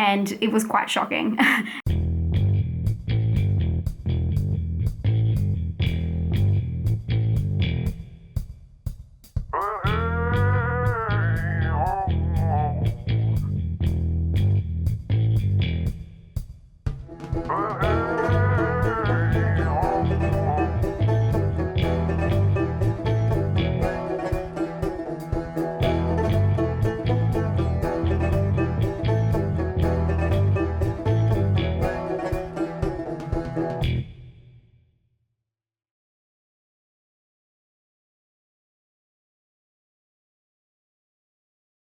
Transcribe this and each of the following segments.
and it was quite shocking.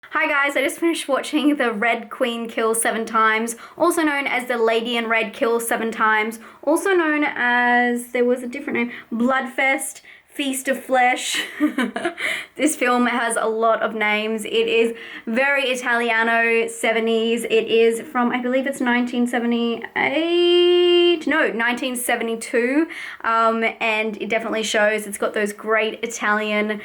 Hi guys, I just finished watching The Red Queen Kills 7 Times, also known as The Lady in Red Kills 7 Times, also known as, there was a different name, Bloodfest, Feast of Flesh. This film has a lot of names. It is very Italiano 70s. It is from, I believe it's 1972. And it definitely shows. It's got those great Italian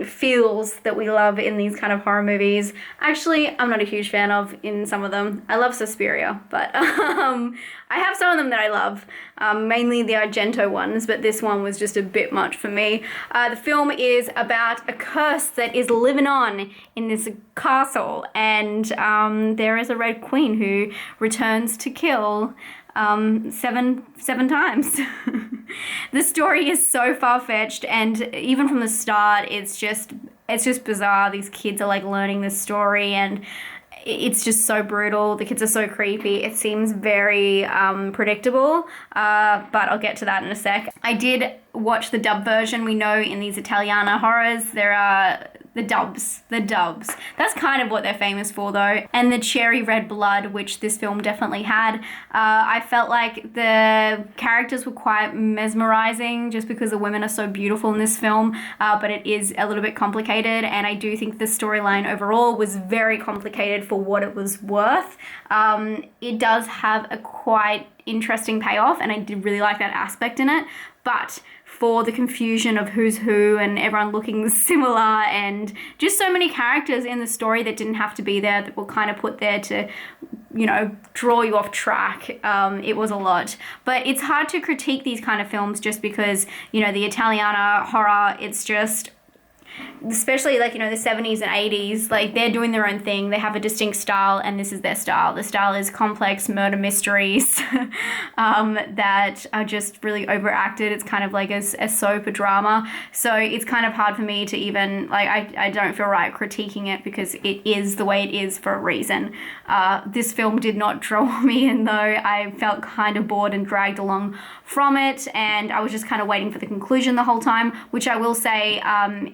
feels that we love in these kind of horror movies. Actually, I'm not a huge fan of in some of them. I love Suspiria, but I have some of them that I love, mainly the Argento ones, but this one was just a bit much for me. The film is about a curse that is living on in this castle, and there is a Red Queen who returns to kill seven times. The story is so far-fetched, and even from the start, it's just bizarre. These kids are like learning this story, and it's just so brutal. The kids are so creepy. It seems very predictable, but I'll get to that in a sec. I did watch the dub version. We know in these Italiana horrors, there are the dubs. That's kind of what they're famous for though. And the cherry red blood, which this film definitely had. I felt like the characters were quite mesmerizing just because the women are so beautiful in this film, but it is a little bit complicated, and I do think the storyline overall was very complicated for what it was worth. It does have a quite interesting payoff, and I did really like that aspect in it, but for the confusion of who's who and everyone looking similar and just so many characters in the story that didn't have to be there, that were kind of put there to, you know, draw you off track. It was a lot. But it's hard to critique these kind of films just because, you know, the Italiana horror, it's just, especially like, you know, the 70s and 80s, like they're doing their own thing. They have a distinct style, and this is their style. The style is complex murder mysteries that are just really overacted. It's kind of like a soap, a drama. So it's kind of hard for me to even, like, I don't feel right critiquing it because it is the way it is for a reason. This film did not draw me in though. I felt kind of bored and dragged along from it, and I was just kind of waiting for the conclusion the whole time, which I will say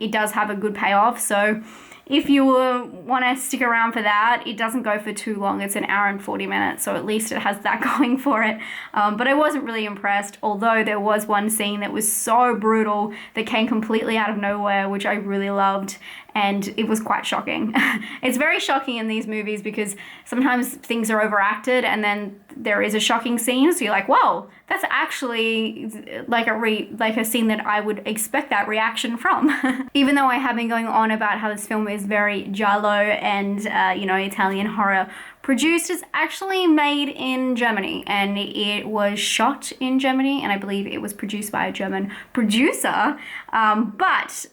it does have a good payoff. So if you want to stick around for that, it doesn't go for too long. It's an hour and 40 minutes, so at least it has that going for it. But I wasn't really impressed, although there was one scene that was so brutal that came completely out of nowhere, which I really loved, and it was quite shocking. It's very shocking in these movies because sometimes things are overacted and then there is a shocking scene, so you're like, whoa, that's actually like a scene that I would expect that reaction from. Even though I have been going on about how this film is very giallo and you know, Italian horror produced, it's actually made in Germany, and it was shot in Germany, and I believe it was produced by a German producer, but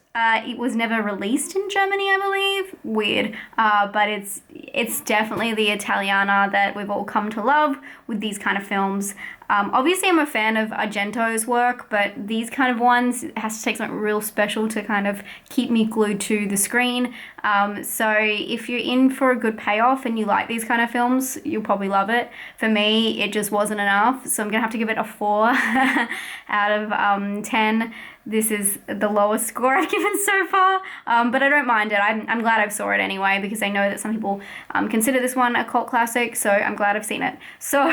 it was never released in Germany, I believe. Weird. But it's definitely the Italiana that we've all come to love with these kind of films. Obviously, I'm a fan of Argento's work, but these kind of ones, it has to take something real special to kind of keep me glued to the screen. So if you're in for a good payoff and you like these kind of films, you'll probably love it. For me, it just wasn't enough, so I'm going to have to give it a 4 out of 10. This is the lowest score I've given so far, but I don't mind it. I'm glad I saw it anyway, because I know that some people consider this one a cult classic, so I'm glad I've seen it. So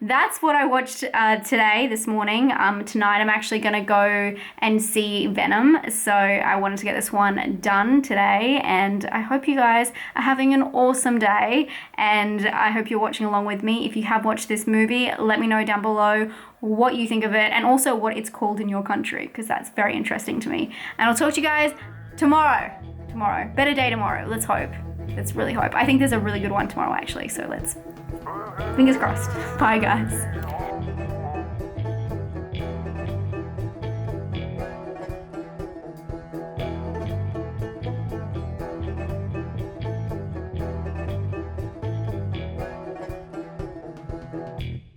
that's what I watched this morning. Tonight I'm actually going to go and see Venom, so I wanted to get this one done today, and I hope you guys are having an awesome day, and I hope you're watching along with me. If you have watched this movie, let me know down below what you think of it, and also what it's called in your country, because that's very interesting to me. And I'll talk to you guys tomorrow. Better day tomorrow, let's hope. let's really hope. I think there's a really good one tomorrow actually, so let's, fingers crossed. Bye guys.